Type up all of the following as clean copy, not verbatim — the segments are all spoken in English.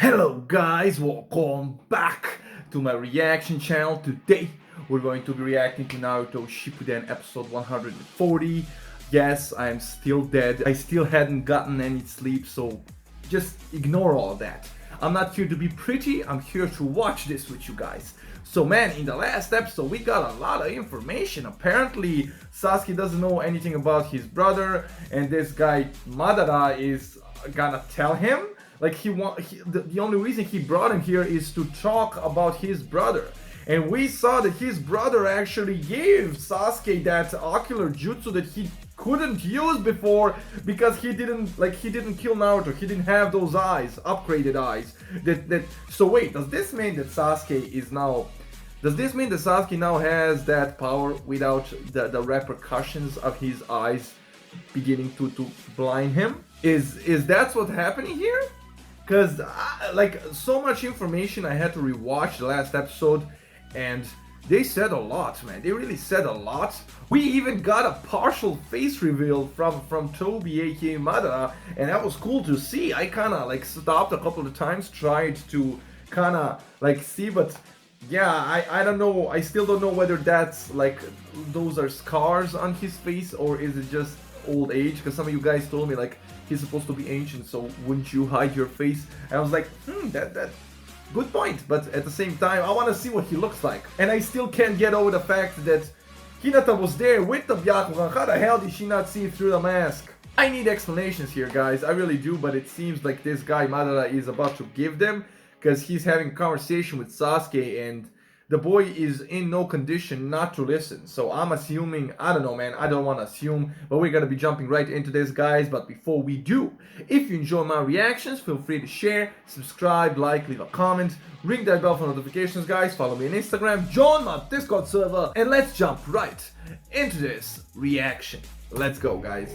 Hello guys, welcome back to my reaction channel. Today we're going to be reacting to Naruto Shippuden episode 140. Yes, I am still dead. I still hadn't gotten any sleep, so just ignore all of that. I'm not here to be pretty, I'm here to watch this with you guys. So man, in the last episode we got a lot of information. Apparently Sasuke doesn't know anything about his brother, and this guy Madara is gonna tell him. Like the only reason he brought him here is to talk about his brother. And we saw that his brother actually gave Sasuke that ocular jutsu that he couldn't use before because he didn't kill Naruto. He didn't have those eyes, upgraded eyes. So wait, does this mean that Sasuke now has that power without the repercussions of his eyes beginning to blind him? Is that what's happening here? Because like so much information, I had to rewatch the last episode, and they said a lot, man. They really said a lot. We even got a partial face reveal from Toby, aka Madara, and that was cool to see. I kind of like stopped a couple of times, tried to kind of like see, but yeah, I don't know. I still don't know whether that's like those are scars on his face or is it just old age, because some of you guys told me like he's supposed to be ancient, so wouldn't you hide your face? And I was like, that good point, but at the same time I want to see what he looks like, and I still can't get over the fact that Hinata was there with the Byakugan. How the hell did she not see through the mask? I need explanations here, guys, I really do, but it seems like this guy Madara is about to give them, because he's having a conversation with Sasuke and the boy is in no condition not to listen. So I'm assuming, I don't know, man, I don't want to assume, but we're going to be jumping right into this, guys. But before we do, if you enjoy my reactions, feel free to share, subscribe, like, leave a comment, ring that bell for notifications, guys. Follow me on Instagram, join my Discord server, and let's jump right into this reaction. Let's go, guys.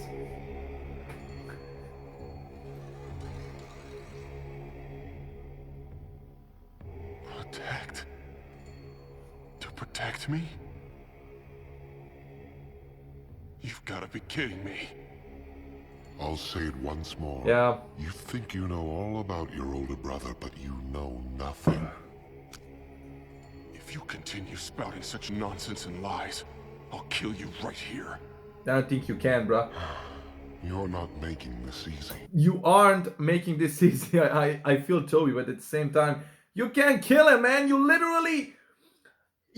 Protect me? You've got to be kidding me. I'll say it once more. Yeah. You think you know all about your older brother, but you know nothing. If you continue spouting such nonsense and lies, I'll kill you right here. I don't think you can, bruh. You're not making this easy. You aren't making this easy. I feel Toby, but at the same time, you can't kill him, man. You literally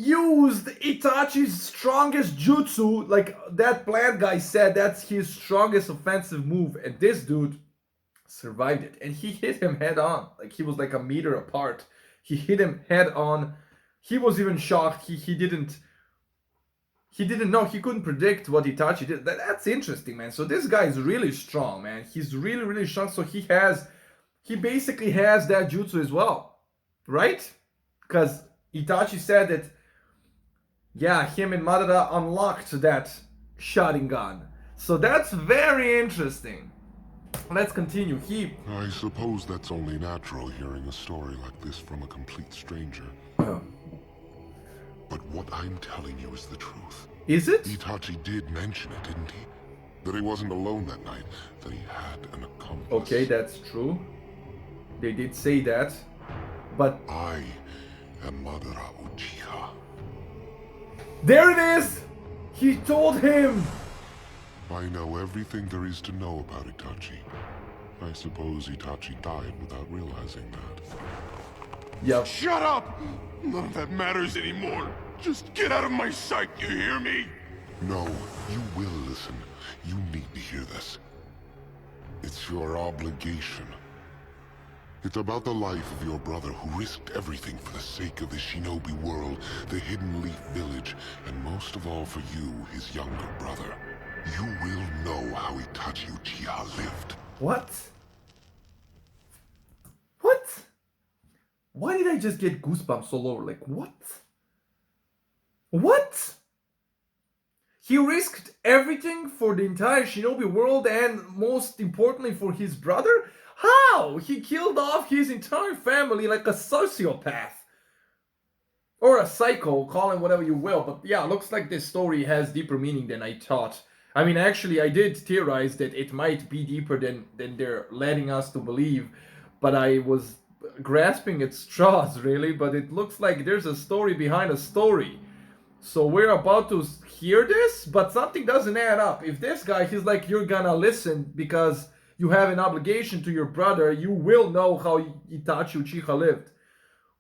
used Itachi's strongest jutsu, like that plant guy said that's his strongest offensive move, and this dude survived it, and he hit him head on. Like he was like a meter apart. He hit him head on. He was even shocked. He didn't know. He couldn't predict what Itachi did. That's interesting, man. So this guy is really strong, man. He's really strong. So he basically has that jutsu as well, right? Because Itachi said that, yeah, him and Madara unlocked that Sharingan. So that's very interesting. Let's continue. I suppose that's only natural, hearing a story like this from a complete stranger. But what I'm telling you is the truth. Is it? Itachi did mention it, didn't he? That he wasn't alone that night, that he had an accomplice. Okay, that's true. They did say that. But I am Madara Uchiha. there it is! He told him! I know everything there is to know about Itachi. I suppose Itachi died without realizing that. Yeah. Shut up! None of that matters anymore. Just get out of my sight, you hear me? No, you will listen. You need to hear this. It's your obligation. It's about the life of your brother who risked everything for the sake of the shinobi world, the Hidden Leaf Village, and most of all for you, his younger brother. You will know how Itachi Uchiha lived. What? What? Why did I just get goosebumps all over? Like, what? What? He risked everything for the entire shinobi world and most importantly for his brother? How? He killed off his entire family like a sociopath. Or a psycho, call him whatever you will. But yeah, looks like this story has deeper meaning than I thought. I mean, actually, I did theorize that it might be deeper than they're letting us to believe. But I was grasping at straws, really, but it looks like there's a story behind a story. So we're about to hear this, but something doesn't add up. If this guy, he's like, you're gonna listen because you have an obligation to your brother, you will know how Itachi Uchiha lived.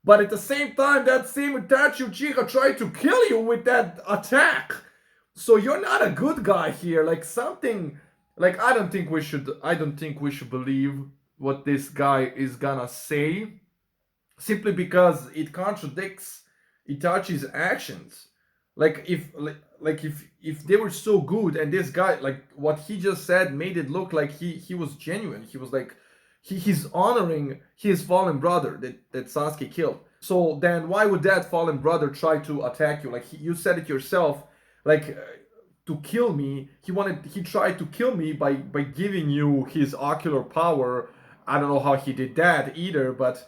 But at the same time, that same Itachi Uchiha tried to kill you with that attack. So you're not a good guy here. Like something, like I don't think we should believe what this guy is gonna say, simply because it contradicts Itachi's actions. Like if they were so good and this guy, like what he just said made it look like he was genuine. He was like he's honoring his fallen brother that Sasuke killed. So then why would that fallen brother try to attack you? Like you said it yourself, like to kill me. He tried to kill me by giving you his ocular power. I don't know how he did that either, but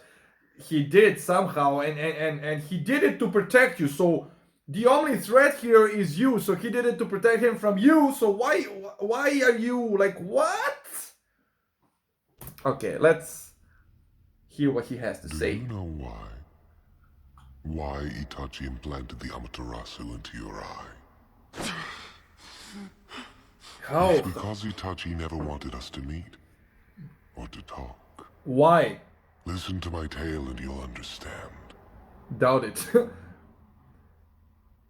he did somehow, and he did it to protect you. So the only threat here is you. So he did it to protect him from you. So why are you like what? Okay, let's hear what he has to say. Do you know why? Why Itachi implanted the Amaterasu into your eye? How? It's because Itachi never wanted us to meet or to talk. Why? Listen to my tale and you'll understand. Doubt it.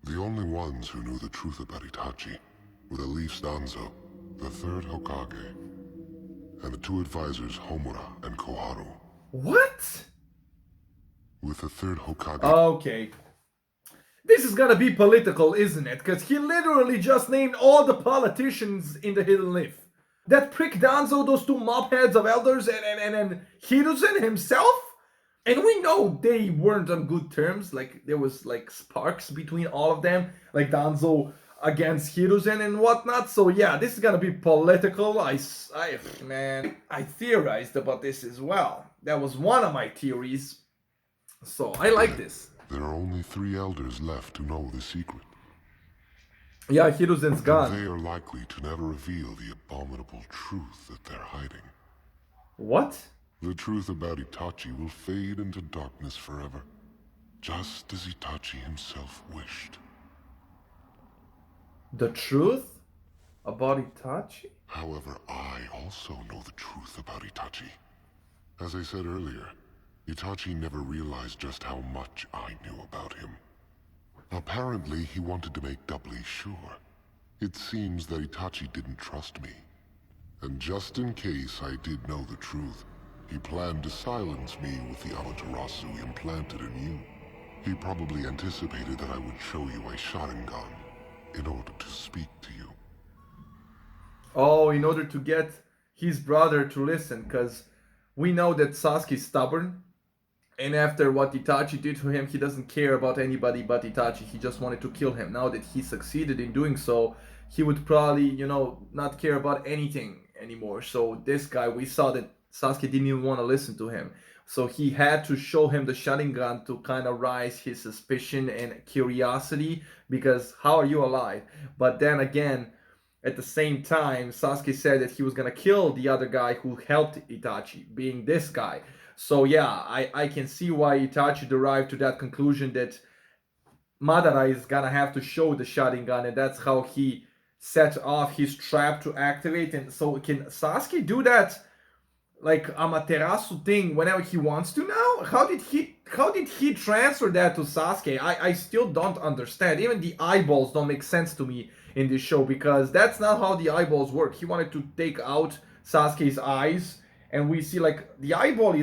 The only ones who knew the truth about Itachi were the Leaf Danzo, the third Hokage, and the two advisors Homura and Koharu. What? With the third Hokage... Okay. This is gonna be political, isn't it? Because he literally just named all the politicians in the Hidden Leaf. That prick Danzo, those two mobheads of elders, and Hiruzen himself? And we know they weren't on good terms. Like, there was, like, sparks between all of them. Like, Danzo against Hiruzen and whatnot. So, yeah, this is gonna be political. I theorized about this as well. That was one of my theories. So, I like this. There are only 3 elders left to know the secret. Yeah, Hiruzen's gone. They are likely to never reveal the abominable truth that they're hiding. What? The truth about Itachi will fade into darkness forever, just as Itachi himself wished. The truth about Itachi? However, I also know the truth about Itachi. As I said earlier, Itachi never realized just how much I knew about him. Apparently, he wanted to make doubly sure. It seems that Itachi didn't trust me. And just in case I did know the truth, he planned to silence me with the Amaterasu implanted in you. He probably anticipated that I would show you a Sharingan in order to speak to you. Oh, in order to get his brother to listen, because we know that Sasuke's stubborn. And after what Itachi did to him, he doesn't care about anybody but Itachi. He just wanted to kill him. Now that he succeeded in doing so, he would probably, not care about anything anymore. So this guy, we saw that Sasuke didn't even want to listen to him. So he had to show him the Sharingan to kind of raise his suspicion and curiosity, because how are you alive? But then again, at the same time, Sasuke said that he was going to kill the other guy who helped Itachi, being this guy. So yeah, I can see why Itachi derived to that conclusion that Madara is gonna have to show the Sharingan, and that's how he set off his trap to activate. And so can Sasuke do that, like Amaterasu thing, whenever he wants to now? How did he transfer that to Sasuke? I still don't understand. Even the eyeballs don't make sense to me in this show, because that's not how the eyeballs work. He wanted to take out Sasuke's eyes, and we see like the eyeball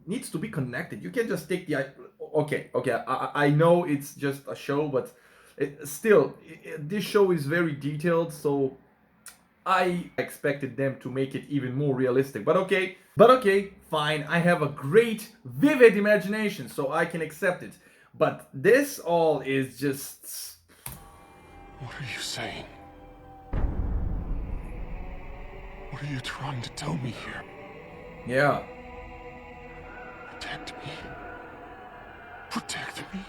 needs to be connected. You can't just take the eye. Okay. I know it's just a show, but this show is very detailed, so I expected them to make it even more realistic. But okay, fine. I have a great, vivid imagination, so I can accept it. But this all is just... What are you saying? What are you trying to tell me here? Yeah. Protect me. Protect me.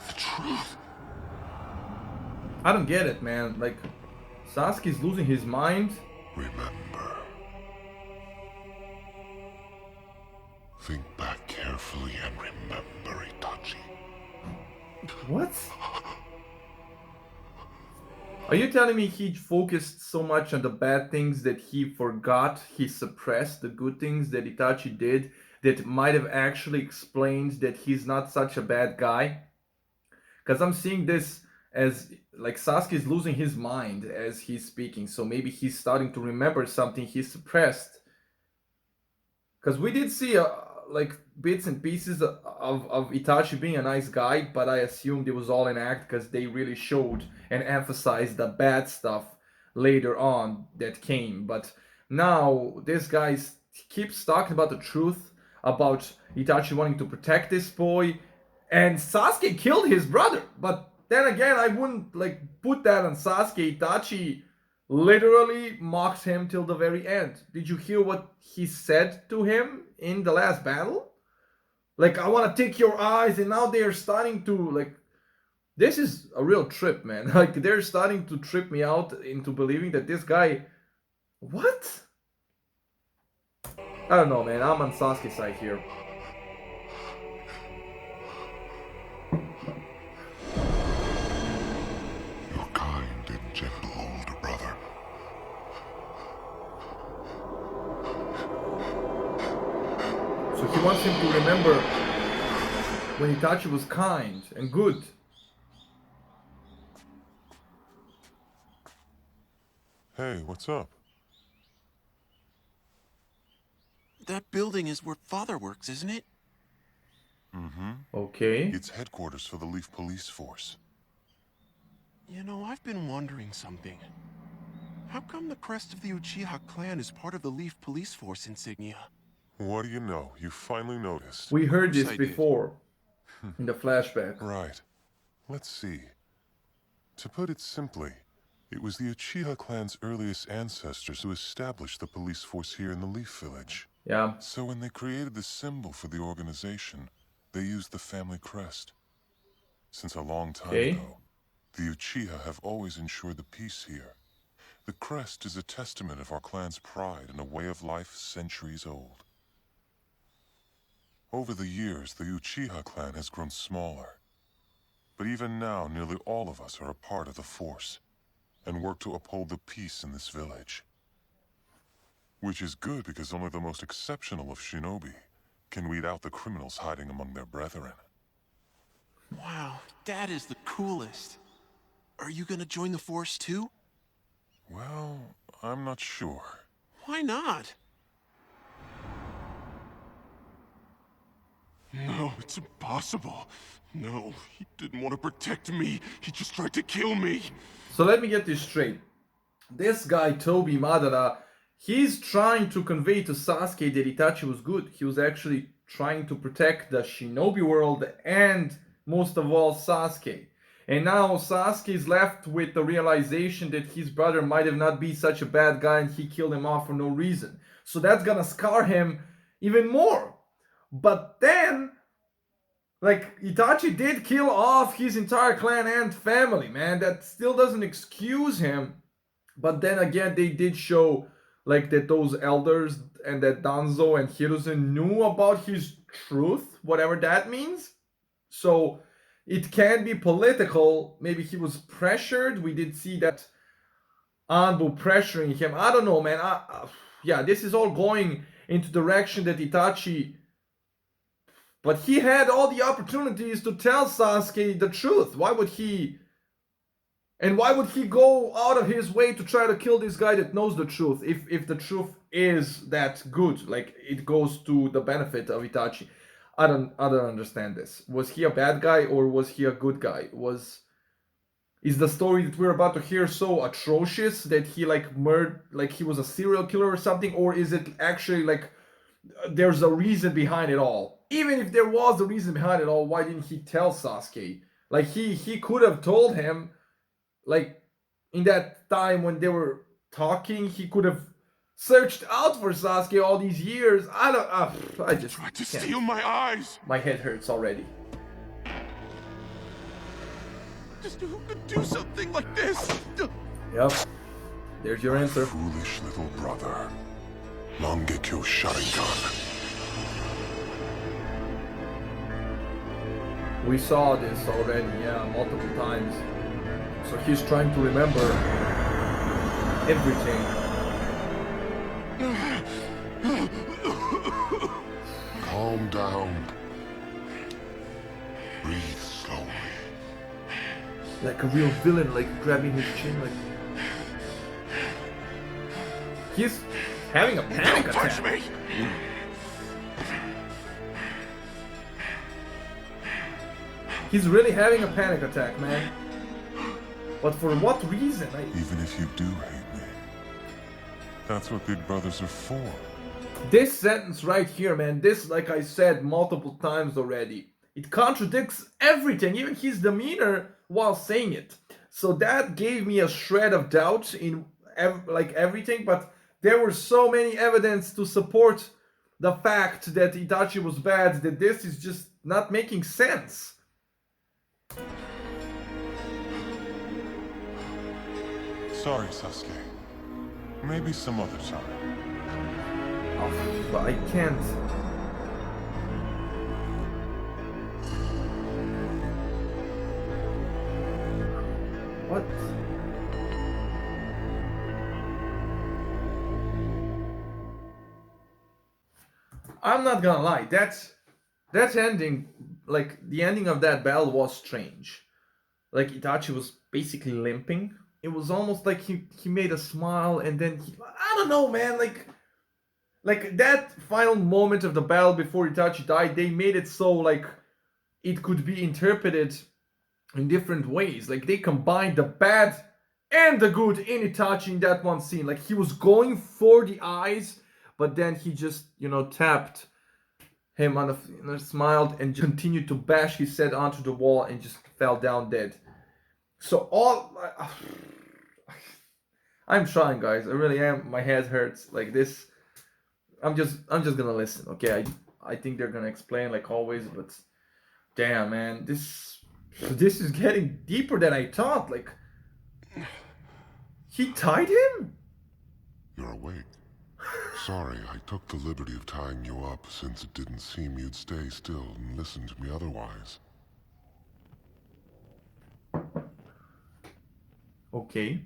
The truth. I don't get it, man. Like, Sasuke's losing his mind. Remember, Think back carefully and remember, Itachi. What? Are you telling me he focused so much on the bad things that he forgot, he suppressed the good things that Itachi did that might have actually explained that he's not such a bad guy? Because I'm seeing this as like Sasuke is losing his mind as he's speaking, so maybe he's starting to remember something he suppressed. Because we did see like bits and pieces of Itachi being a nice guy, but I assumed it was all an act because they really showed and emphasized the bad stuff later on that came. But now this guy keeps talking about the truth about Itachi wanting to protect this boy, and Sasuke killed his brother. But then again, I wouldn't like put that on Sasuke. Itachi literally mocks him till the very end. Did you hear what he said to him in the last battle? Like, I want to take your eyes, and now they're starting to like, this is a real trip, man. Like, they're starting to trip me out into believing that this guy, what? I don't know, man. I'm on Sasuke's side here. Your kind and gentle older brother. So he wants him to remember when Itachi was kind and good. Hey, what's up? That building is where Father works, isn't it? Mm-hmm. Okay. It's headquarters for the Leaf Police Force. You know, I've been wondering something. How come the crest of the Uchiha clan is part of the Leaf Police Force insignia? What do you know? You finally noticed. We heard this I did. before in the flashback. Right. Let's see. To put it simply, it was the Uchiha clan's earliest ancestors who established the police force here in the Leaf Village. Yeah. So when they created the symbol for the organization, they used the family crest. Since a long time ago, the Uchiha have always ensured the peace here. The crest is a testament of our clan's pride and a way of life centuries old. Over the years, the Uchiha clan has grown smaller. But even now, nearly all of us are a part of the force, and work to uphold the peace in this village. Which is good because only the most exceptional of shinobi can weed out the criminals hiding among their brethren. Wow, Dad is the coolest. Are you gonna join the force too? Well, I'm not sure. Why not? No, it's impossible. No, he didn't want to protect me. He just tried to kill me. So let me get this straight. This guy, Tobi Madara, he's trying to convey to Sasuke that Itachi was good. He was actually trying to protect the shinobi world and, most of all, Sasuke. And now Sasuke is left with the realization that his brother might have not been such a bad guy and he killed him off for no reason. So that's gonna scar him even more. But then, like, Itachi did kill off his entire clan and family, man. That still doesn't excuse him. But then again, they did show, like, that those elders and that Danzo and Hiruzen knew about his truth, whatever that means. So it can be political. Maybe he was pressured. We did see that Anbu pressuring him. I don't know, man. Yeah, this is all going into the direction that Itachi... But he had all the opportunities to tell Sasuke the truth. Why would he... And why would he go out of his way to try to kill this guy that knows the truth? If the truth is that good, like it goes to the benefit of Itachi. I don't understand this. Was he a bad guy or was he a good guy? Is the story that we're about to hear so atrocious that he like murdered, like he was a serial killer or something? Or is it actually like there's a reason behind it all? Even if there was a reason behind it all, why didn't he tell Sasuke? Like he could have told him, like in that time when they were talking, he could have searched out for Sasuke all these years. I just Tried to can't. steal my eyes. My head hurts already. Just who could do something like this? Yep. There's your answer. Foolish little brother. Mangekyo Sharingan. We saw this already, yeah, multiple times. So he's trying to remember everything. Calm down. Breathe slowly. Like a real villain, like grabbing his chin, like... He's having a panic Don't attack. touch me! He's really having a panic attack, man. But for what reason? Even if you do hate me, that's what big brothers are for. This sentence right here, man, this, like I said multiple times already, it contradicts everything, even his demeanor while saying it. So that gave me a shred of doubt in everything, but there were so many evidence to support the fact that Itachi was bad that this is just not making sense. Sorry, Sasuke. Maybe some other time. Oh, but I can't. What? I'm not gonna lie, that ending, like the ending of that battle was strange. Like Itachi was basically limping. It was almost like he made a smile and then I don't know, man, like that final moment of the battle before Itachi died, they made it so like it could be interpreted in different ways. Like they combined the bad and the good in Itachi in that one scene. Like he was going for the eyes, but then he just, tapped him on the, smiled and continued to bash his head onto the wall and just fell down dead. So I'm trying, guys. I really am. My head hurts. Like this. I'm just gonna listen. Okay, I think they're gonna explain like always, but damn, man, this is getting deeper than I thought. Like he tied him. You're awake. Sorry, I took the liberty of tying you up since it didn't seem you'd stay still and listen to me otherwise. Okay.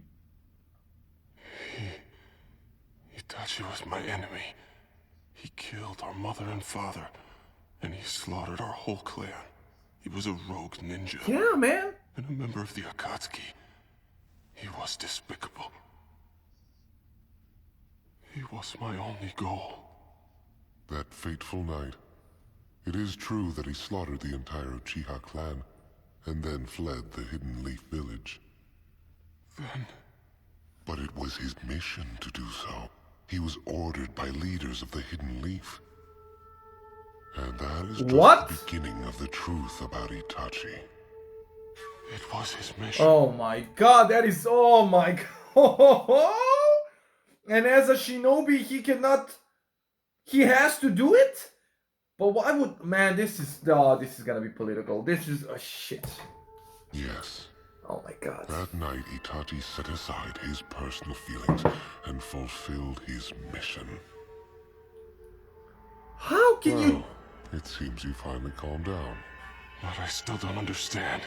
Itachi was my enemy. He killed our mother and father, and he slaughtered our whole clan. He was a rogue ninja. Yeah, man. And a member of the Akatsuki. He was despicable. He was my only goal. That fateful night, it is true that he slaughtered the entire Uchiha clan, and then fled the Hidden Leaf village. Then... But it was his mission to do so. He was ordered by leaders of the Hidden Leaf. And that is just What? the beginning of the truth about Itachi. It was his mission. Oh my god, that is, oh my god. And as a shinobi, he has to do it? But why would, man, this is gonna be political. This is, shit. Yes. Oh my god. That night, Itachi set aside his personal feelings and fulfilled his mission. How can you... It seems you finally calmed down. But I still don't understand.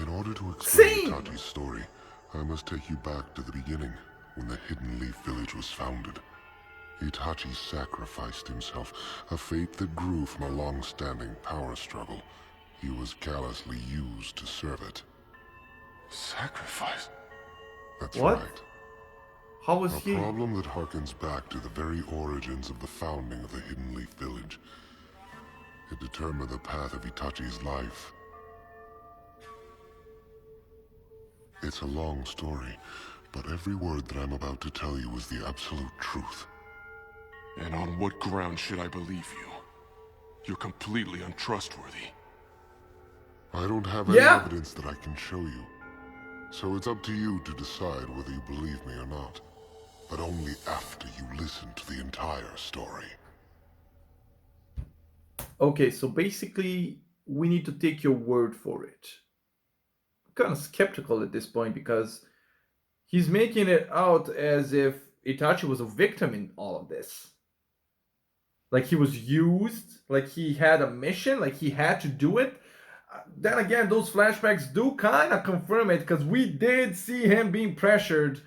In order to explain Same. Itachi's story, I must take you back to the beginning, when the Hidden Leaf village was founded. Itachi sacrificed himself, a fate that grew from a long-standing power struggle. He was callously used to serve it. Sacrifice? That's What? right. How was A he... problem that harkens back to the very origins of the founding of the Hidden Leaf village. It determined the path of Itachi's life. It's a long story, but every word that I'm about to tell you is the absolute truth. And on what ground should I believe you? You're completely untrustworthy. I don't have any Yeah. evidence that I can show you. So it's up to you to decide whether you believe me or not. But only after you listen to the entire story. Okay, so basically, we need to take your word for it. I'm kind of skeptical at this point because he's making it out as if Itachi was a victim in all of this. like he was used, like he had a mission, like he had to do it. Then again, those flashbacks do kind of confirm it because we did see him being pressured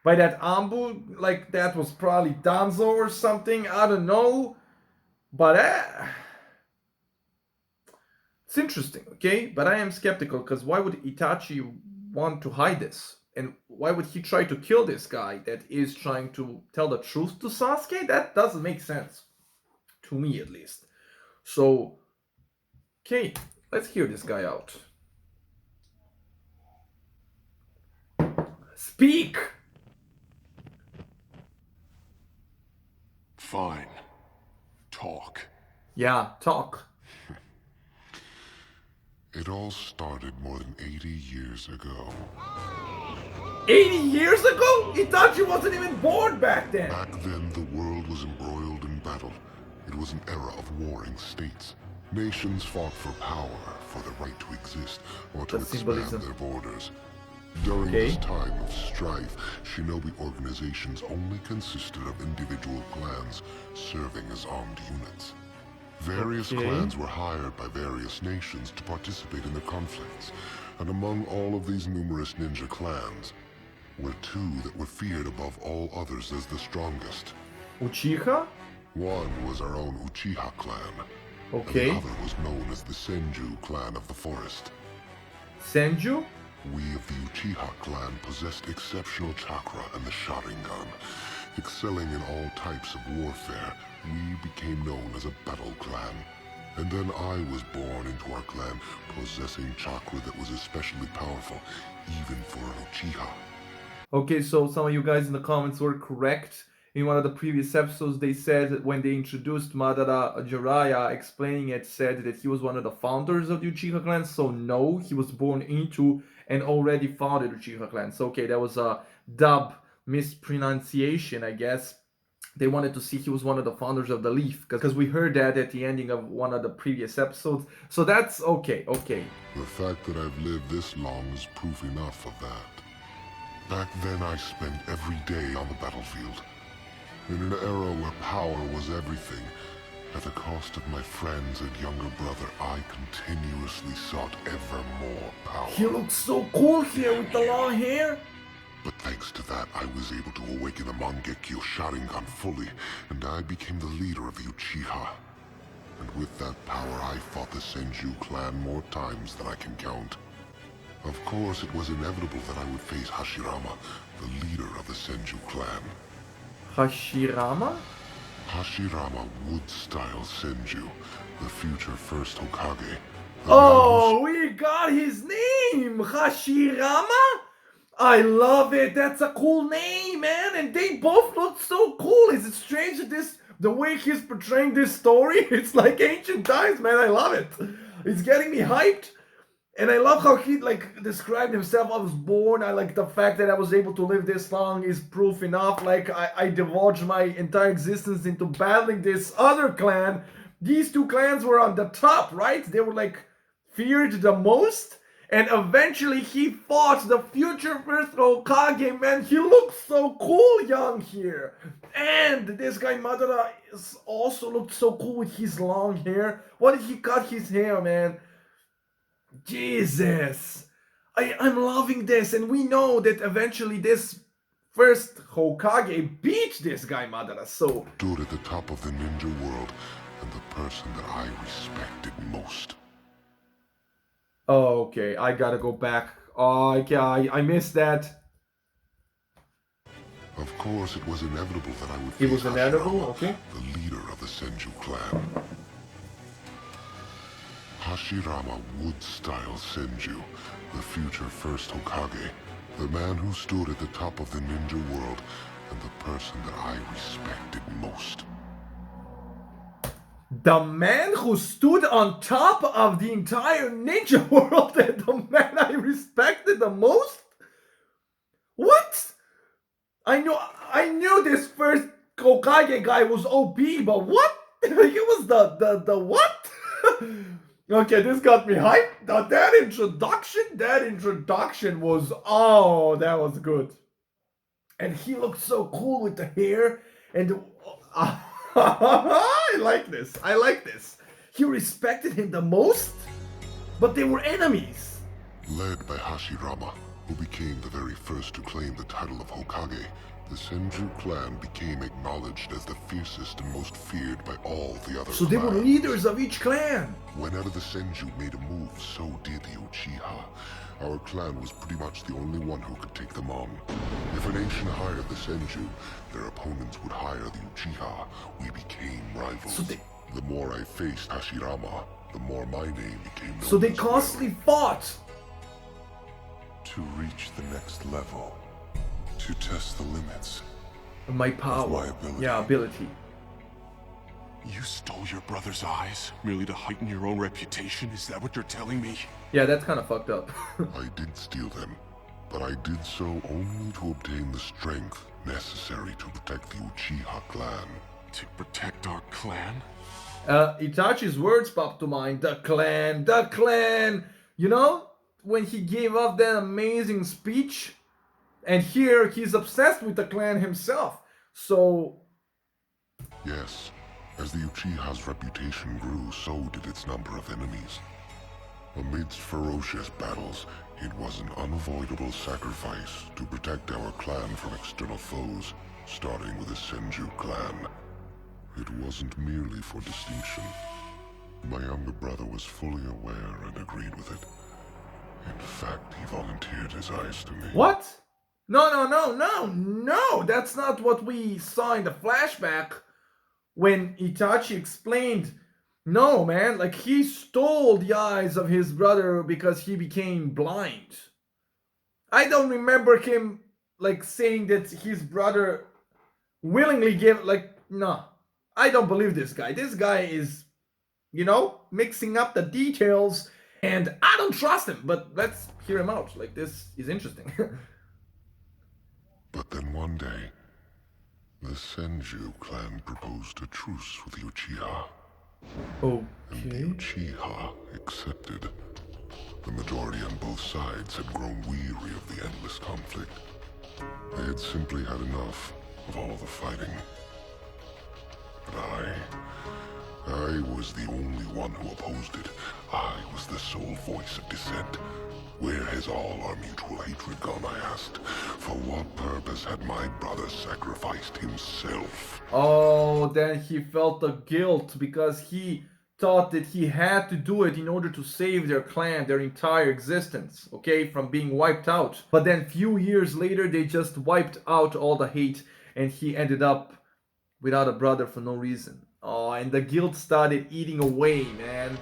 by that Ambu, like that was probably Danzo or something. I don't know, but it's interesting, okay? But I am skeptical because why would Itachi want to hide this? And why would he try to kill this guy that is trying to tell the truth to Sasuke? That doesn't make sense. To me, at least. So, okay, let's hear this guy out. Speak! Fine. Talk. Yeah, talk. It all started more than 80 years ago. 80 years ago? Itachi wasn't even born back then. Back then, the world was embroiled in battle. It was an era of warring states. Nations fought for power, for the right to exist, or to The expand symbolism. their borders. During Okay. this time of strife, shinobi organizations only consisted of individual clans serving as armed units. Various Okay. clans were hired by various nations to participate in the conflicts, and among all of these numerous ninja clans were two that were feared above all others as the strongest. Uchiha? One was our own Uchiha clan, Okay. and the other was known as the Senju clan of the forest. Senju? We of the Uchiha clan possessed exceptional chakra and the Sharingan. Excelling in all types of warfare, we became known as a battle clan. And then I was born into our clan, possessing chakra that was especially powerful, even for an Uchiha. Okay, so some of you guys in the comments were correct. In one of the previous episodes, they said that when they introduced Madara Jiraiya, explaining it, said that he was one of the founders of the Uchiha clan. So no, he was born into and already founded Uchiha clan. So okay, that was a dub mispronunciation, I guess. They wanted to see he was one of the founders of the Leaf, because we heard that at the ending of one of the previous episodes. So that's okay, okay. The fact that I've lived this long is proof enough of that. Back then I spent every day on the battlefield. In an era where power was everything, at the cost of my friends and younger brother, I continuously sought ever more power. He looks so cool here with the long hair. But thanks to that, I was able to awaken the Mangekyo Sharingan fully, and I became the leader of the Uchiha. And with that power, I fought the Senju clan more times than I can count. Of course, it was inevitable that I would face Hashirama, the leader of the Senju clan. Hashirama? Hashirama Wood-style Senju, the future first Hokage. The Oh, we got his name! Hashirama? I love it! That's a cool name, man! And they both look so cool! Is it strange that the way he's portraying this story? It's like ancient times, man! I love it! It's getting me hyped! And I love how he described himself. I was born. I like the fact that I was able to live this long is proof enough. Like I divulged my entire existence into battling this other clan. These two clans were on the top, right? They were like feared the most. And eventually he fought the future first Hokage, man. He looks so cool young here. And this guy Madara also looked so cool with his long hair. Why did he cut his hair, man? Jesus, I'm loving this, and we know that eventually this first Hokage beat this guy Madara, so... stood at the top of the ninja world, and the person that I respected most. Oh, okay, I gotta go back. Oh, okay, I missed that. Of course, it was inevitable that I would It face was inevitable, Hashirama, okay. the leader of the Senju clan. Hashirama Wood-style Senju, the future first Hokage, the man who stood at the top of the ninja world, and the person that I respected most. The man who stood on top of the entire ninja world and the man I respected the most? What? I knew this first Hokage guy was OP, but what? He was the what? Okay, this got me hyped. Now that introduction was, oh, that was good. And he looked so cool with the hair and I like this. I like this. He respected him the most, but they were enemies. Led by Hashirama, who became the very first to claim the title of Hokage, the Senju clan became acknowledged as the fiercest and most feared by all the other So they were clans. leaders of each clan. Whenever the Senju made a move, so did the Uchiha. Our clan was pretty much the only one who could take them on. If a nation hired the Senju, their opponents would hire the Uchiha. We became rivals. So they- The more I faced Hashirama, the more my name became known So they as well. constantly fought. To reach the next level. To test the limits. My power. my ability. Yeah, ability. You stole your brother's eyes merely to heighten your own reputation? Is that what you're telling me? Yeah, that's kind of fucked up. I did steal them, but I did so only to obtain the strength necessary to protect the Uchiha clan. To protect our clan? Itachi's words popped to mind. The clan, the clan. You know, when he gave up that amazing speech, and here he's obsessed with the clan himself. So, Yes, as the Uchiha's reputation grew, so did its number of enemies. Amidst ferocious battles, it was an unavoidable sacrifice to protect our clan from external foes, starting with the Senju clan. It wasn't merely for distinction. My younger brother was fully aware and agreed with it. In fact, he volunteered his eyes to me. what? No, that's not what we saw in the flashback when Itachi explained. No, man, like he stole the eyes of his brother because he became blind. I don't remember him like saying that his brother willingly gave, like, no. I don't believe this guy. This guy is, you know, mixing up the details, and I don't trust him, but let's hear him out. Like, this is interesting. But then one day, the Senju clan proposed a truce with the Uchiha. And the Okay. Uchiha accepted. The majority on both sides had grown weary of the endless conflict. They had simply had enough of all the fighting. But I was the only one who opposed it. I was the sole voice of dissent. Where has all our mutual hatred gone, I asked. For what purpose had my brother sacrificed himself? Oh, then he felt the guilt because he thought that he had to do it in order to save their clan, their entire existence, okay, from being wiped out. But then few years later, they just wiped out all the hate, and he ended up without a brother for no reason. Oh, and the guilt started eating away, man.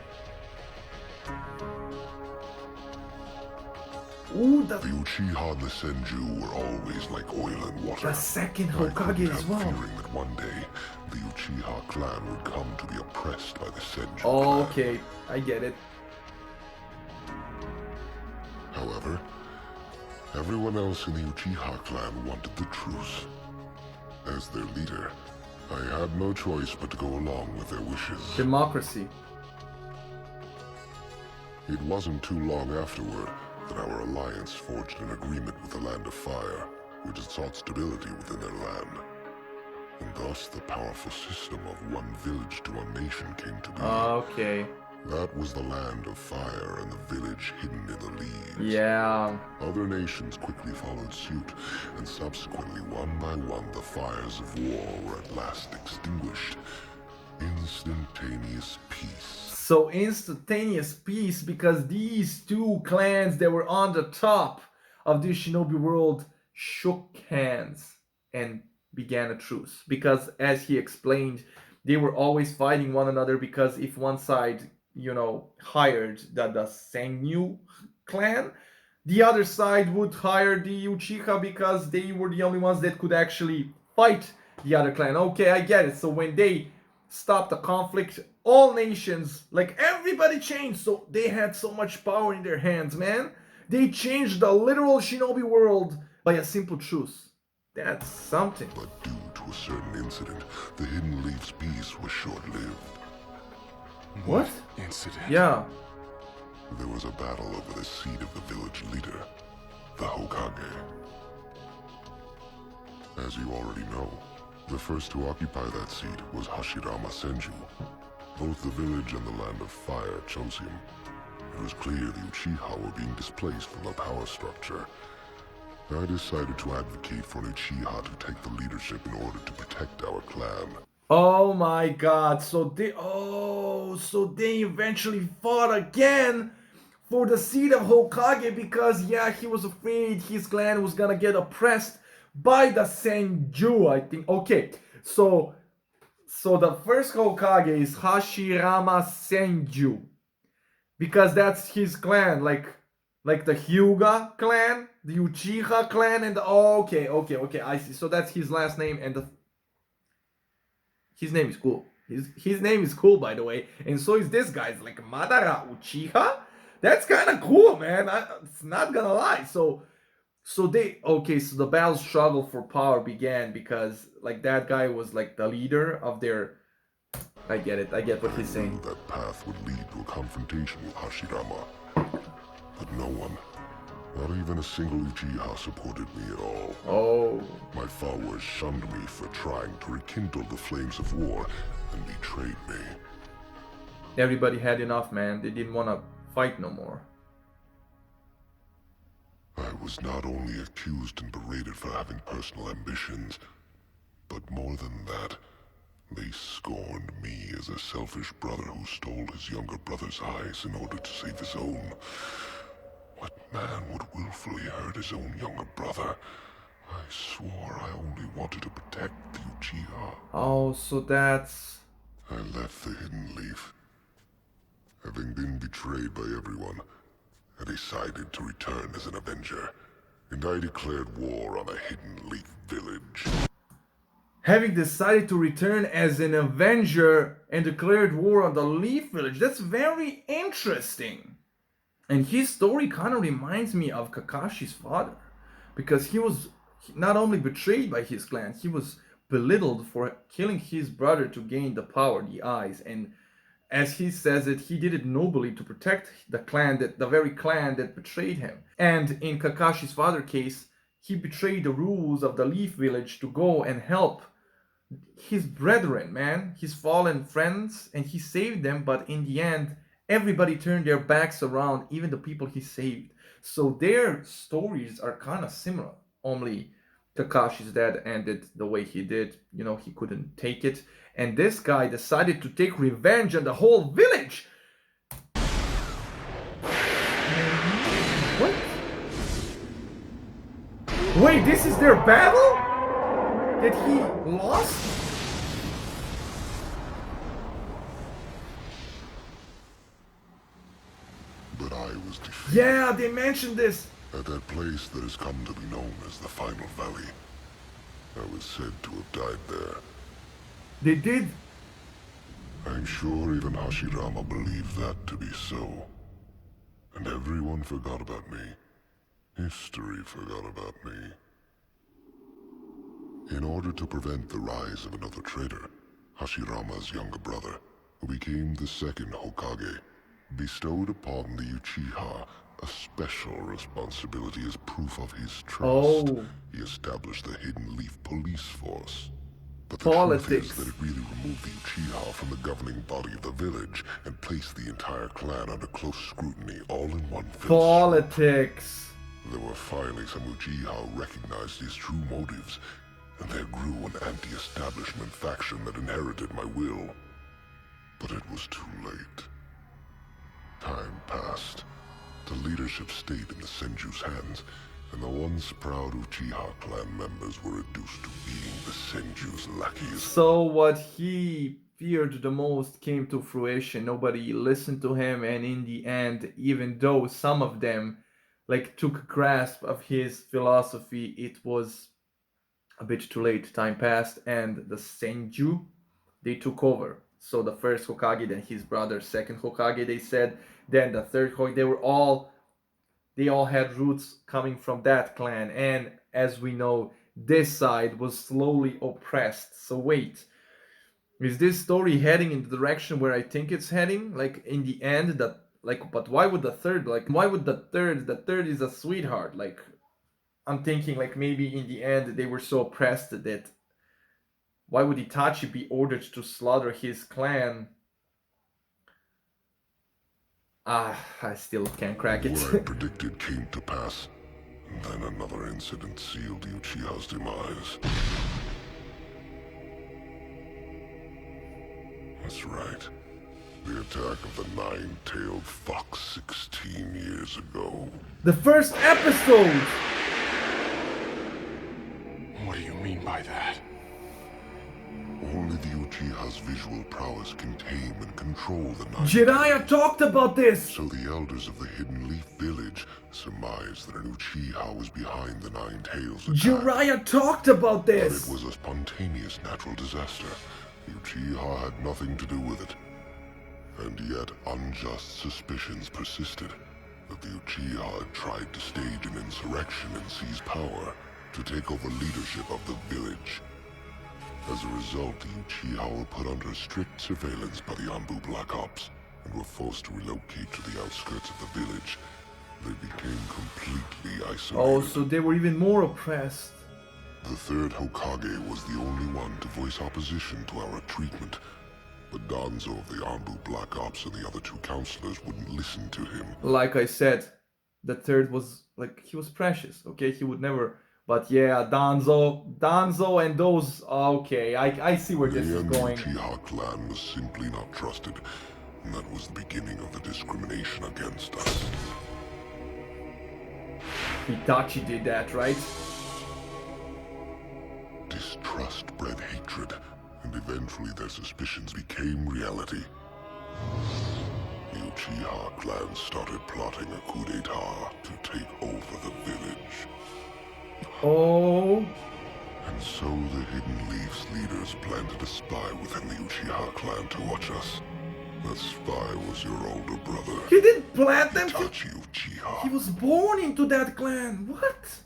Ooh, The Uchiha and the Senju were always like oil and water. the second I couldn't Hokage as help well. fearing that one day the Uchiha clan would come to be oppressed by the Senju Oh, clan. okay, I get it. However, everyone else in the Uchiha clan wanted the truce. As their leader, I had no choice but to go along with their wishes. Democracy. It wasn't too long afterward that our alliance forged an agreement with the Land of Fire, which had sought stability within their land. And thus the powerful system of one village to one nation came to be. Okay. That was the Land of Fire and the village hidden in the leaves. Yeah. Other nations quickly followed suit, and subsequently, one by one, the fires of war were at last extinguished. Instantaneous peace. So instantaneous peace because these two clans that were on the top of this shinobi world shook hands and began a truce. Because as he explained, they were always fighting one another because if one side, you know, hired the Senju clan, the other side would hire the Uchiha because they were the only ones that could actually fight the other clan. Okay, I get it. So when they stopped the conflict, all nations, like everybody changed, so they had so much power in their hands, man. They changed the literal shinobi world by a simple truce. That's something. But due to a certain incident, the Hidden Leaf's peace was short-lived. What? Incident? Yeah. There was a battle over the seat of the village leader, the Hokage. As you already know, The first to occupy that seat was Hashirama Senju. Both the village and the Land of Fire chose him. It was clear the Uchiha were being displaced from the power structure. I decided to advocate for an Uchiha to take the leadership in order to protect our clan. Oh my god, so they eventually fought again for the seat of Hokage because yeah, he was afraid his clan was gonna get oppressed by the Senju, I think. Okay, so the first Hokage is Hashirama Senju. Because that's his clan, like the Hyuga clan, the Uchiha clan, and okay, I see. So that's his last name, and his name is cool. His name is cool, by the way, and so is this guy's like Madara Uchiha. That's kind of cool, man. It's not gonna lie. So they so the battle struggle for power began because like that guy was like the leader of their. I get it. I get what he's saying. That path would lead to a confrontation with Hashirama. But no one, not even a single Uchiha, supported me at all. Oh. My followers shunned me for trying to rekindle the flames of war and betrayed me. Everybody had enough, man. They didn't want to fight no more. I was not only accused and berated for having personal ambitions, but more than that, they scorned me as a selfish brother who stole his younger brother's eyes in order to save his own. What man would willfully hurt his own younger brother? I swore I only wanted to protect the Uchiha. Oh, so that's... I left the Hidden Leaf. Having been betrayed by everyone, I decided to return as an Avenger, and I declared war on the Hidden Leaf village. Having decided to return as an Avenger and declared war on the Leaf Village. That's very interesting. And his story kind of reminds me of Kakashi's father. Because he was not only betrayed by his clan, he was belittled for killing his brother to gain the power, the eyes. And as he says it, he did it nobly to protect the clan, the very clan that betrayed him. And in Kakashi's father case, he betrayed the rules of the Leaf Village to go and help his brethren, man, his fallen friends, and he saved them, but in the end, everybody turned their backs around, even the people he saved. So their stories are kind of similar, only Kakashi's dad ended the way he did. You know, he couldn't take it, and this guy decided to take revenge on the whole village. What? Wait, this is their battle? That he lost? But I was defeated. Yeah, they mentioned this. At that place that has come to be known as the Final Valley. I was said to have died there. They did. I'm sure even Hashirama believed that to be so. And everyone forgot about me. History forgot about me. In order to prevent the rise of another traitor, Hashirama's younger brother, who became the second Hokage, bestowed upon the Uchiha a special responsibility as proof of his trust. Oh. He established the Hidden Leaf police force. But the truth Politics. is that it really removed the Uchiha from the governing body of the village and placed the entire clan under close scrutiny all in one fell Politics. There were finally some Uchiha who recognized his true motives, and there grew an anti-establishment faction that inherited my will. But it was too late. Time passed. The leadership stayed in the Senju's hands, and the once proud Uchiha clan members were reduced to being the Senju's lackeys. So what he feared the most came to fruition. Nobody listened to him, and in the end, even though some of them like took grasp of his philosophy, it was a bit too late. Time passed, and the Senju, they took over. So the first Hokage, then his brother, second Hokage, they said, then the third Hokage, they all had roots coming from that clan. And as we know, this side was slowly oppressed. So wait, is this story heading in the direction where I think it's heading? Like in the end, that like, but why would the third, like, why would the third is a sweetheart? Like, I'm thinking like maybe in the end they were so oppressed that Why would Itachi be ordered to slaughter his clan? I still can't crack it. What I predicted came to pass. And then another incident sealed Uchiha's demise. That's right. The attack of the nine-tailed fox 16 years ago. The first episode! What do you mean by that? Only the Uchiha's visual prowess can tame and control the nine. Jiraiya talked about this! So the elders of the Hidden Leaf Village surmised that an Uchiha was behind the Nine Tails attack. Jiraiya talked about But this! it was a spontaneous natural disaster. The Uchiha had nothing to do with it. And yet unjust suspicions persisted that the Uchiha had tried to stage an insurrection and seize power to take over leadership of the village. As a result, the Uchiha were put under strict surveillance by the Anbu Black Ops and were forced to relocate to the outskirts of the village. They became completely isolated. Oh, so they were even more oppressed. The third Hokage was the only one to voice opposition to our treatment. But Danzo of the Anbu Black Ops and the other two counselors wouldn't listen to him. Like I said, the third was, like, he was precious, okay? He would never... But yeah, Danzo and those... Okay, I see where this is The going. Uchiha clan was simply not trusted. And that was the beginning of the discrimination against us. Itachi did that, right? Distrust bred hatred, and eventually their suspicions became reality. The Uchiha clan started plotting a coup d'etat to take over the village. Oh... And so the Hidden Leaf's leaders planted a spy within the Uchiha clan to watch us. That spy was your older brother, He didn't plant them! Itachi Uchiha. He was born into that clan! What?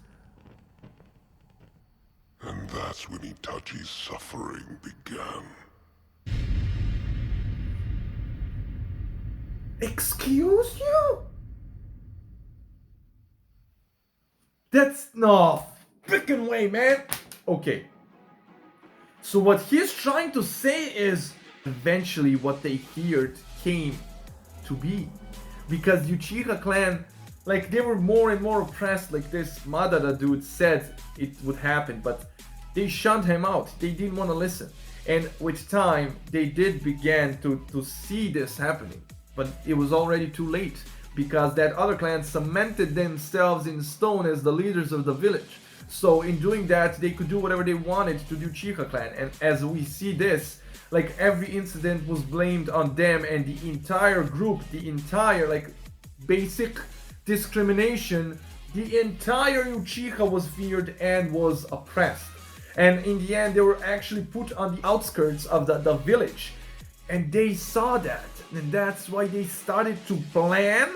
And that's when Itachi's suffering began. Excuse you? That's no freaking way, man. Okay. So what he's trying to say is eventually what they feared came to be. Because the Uchiha clan, like, they were more and more oppressed, like this Madara dude said it would happen, but they shunned him out. They didn't want to listen. And with time, they did begin to see this happening. But it was already too late, because that other clan cemented themselves in stone as the leaders of the village. So in doing that, they could do whatever they wanted to the Uchiha clan. And as we see this, like, every incident was blamed on them, and the entire group, the entire, like, basic discrimination, the entire Uchiha was feared and was oppressed. And in the end, they were actually put on the outskirts of the village. And they saw that. And that's why they started to plan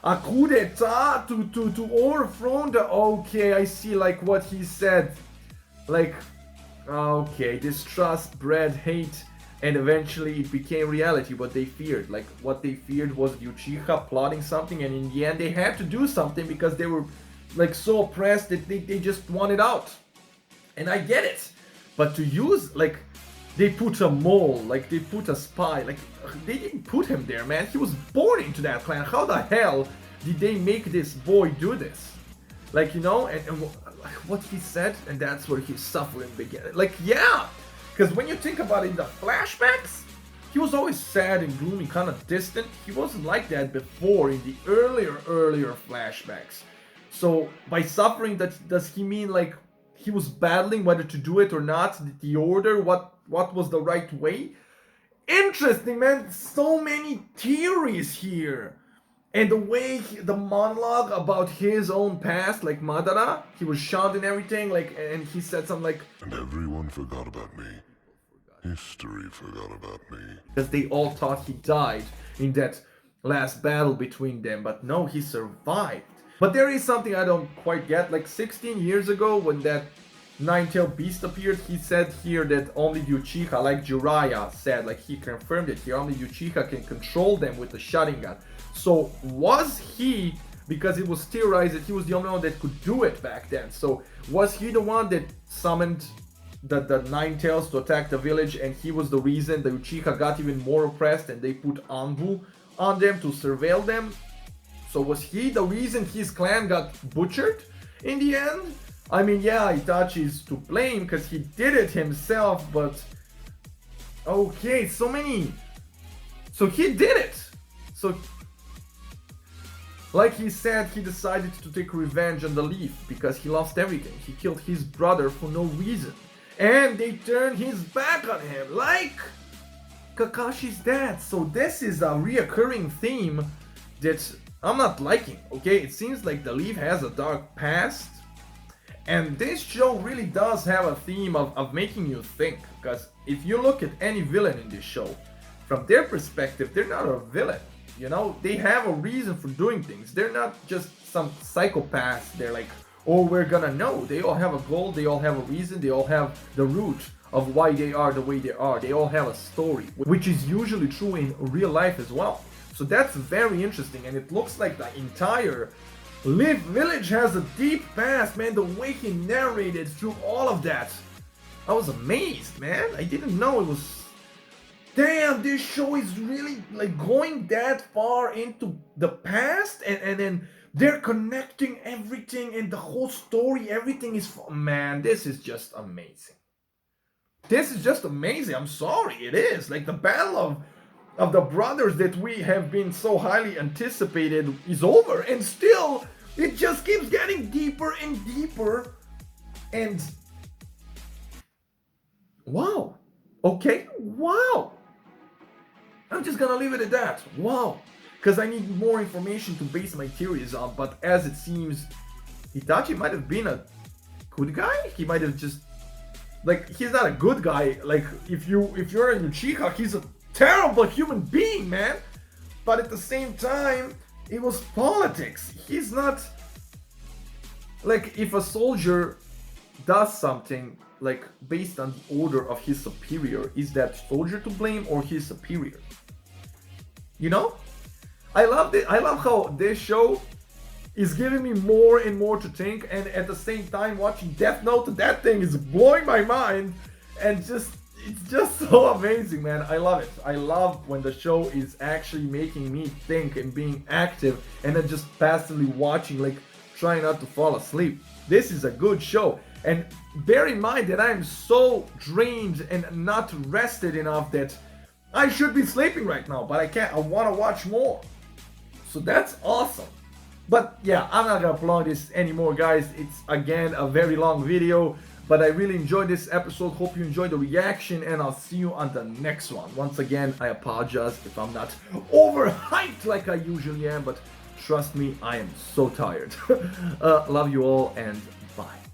a coup d'etat to overthrow the... Okay, I see, like, what he said. Like, okay, distrust bred hate. And eventually it became reality, what they feared. Like, what they feared was the Uchiha plotting something, and in the end they had to do something because they were, like, so oppressed that they just wanted out. And I get it. But to use, like, they put a mole, like, they put a spy, like, they didn't put him there, man. He was born into that clan. How the hell did they make this boy do this? Like, you know, and what he said, and that's where his suffering began. Like, yeah. Because when you think about it in the flashbacks, he was always sad and gloomy, kind of distant. He wasn't like that before in the earlier flashbacks. So by suffering, does he mean, like, he was battling whether to do it or not? The order, what was the right way? Interesting, man. So many theories here. And the way, the monologue about his own past, like Madara, he was shot and everything, like, and he said something like... And everyone forgot about me. History forgot about me. Because they all thought he died in that last battle between them, but no, he survived. But there is something I don't quite get. Like 16 years ago, when that nine-tailed beast appeared, he said here that only the Uchiha, like Jiraiya said, like he confirmed it here, only the Uchiha can control them with the Sharingan. So was he, because it was theorized that he was the only one that could do it back then, so was he the one that summoned the Nine Tails to attack the village, and he was the reason the Uchiha got even more oppressed, and they put Anbu on them to surveil them. So was he the reason his clan got butchered in the end? I mean, yeah, Itachi is to blame because he did it himself, but okay, so he did it. So like he said, he decided to take revenge on the Leaf because he lost everything. He killed his brother for no reason, and they turned his back on him, like Kakashi's dad. So this is a reoccurring theme that I'm not liking, okay? It seems like the Leaf has a dark past, and this show really does have a theme of making you think, because if you look at any villain in this show, from their perspective, they're not a villain, you know? They have a reason for doing things. They're not just some psychopaths. They're like, oh, we're gonna know. They all have a goal, they all have a reason, they all have the root of why they are the way they are. They all have a story, which is usually true in real life as well. So that's very interesting, and it looks like the entire Leaf Village has a deep past, man. The way he narrated through all of that, I was amazed, man. I didn't know it was... Damn, this show is really like going that far into the past, and then they're connecting everything, and the whole story, everything is... Man, this is just amazing. This is just amazing. I'm sorry, it is. Like the battle of the brothers that we have been so highly anticipated is over, and still it just keeps getting deeper and deeper. And wow, okay, wow, I'm just gonna leave it at that. Wow, because I need more information to base my theories on. But as it seems, Itachi might have been a good guy. He might have just, like, he's not a good guy. Like, if you're a Uchiha, he's a terrible human being, man. But at the same time, it was politics. He's not, like, if a soldier does something like based on the order of his superior, is that soldier to blame or his superior? You know, I love how this show is giving me more and more to think, and at the same time watching Death Note, that thing is blowing my mind, and it's just so amazing, man. I love it. I love when the show is actually making me think and being active, and then just passively watching, like trying not to fall asleep. This is a good show, and bear in mind that I am so drained and not rested enough that I should be sleeping right now, but I can't. I want to watch more. So that's awesome. But yeah, I'm not gonna prolong this anymore, guys. It's again a very long video, but I really enjoyed this episode. Hope you enjoyed the reaction, and I'll see you on the next one. Once again, I apologize if I'm not overhyped like I usually am, but trust me, I am so tired. Love you all, and bye.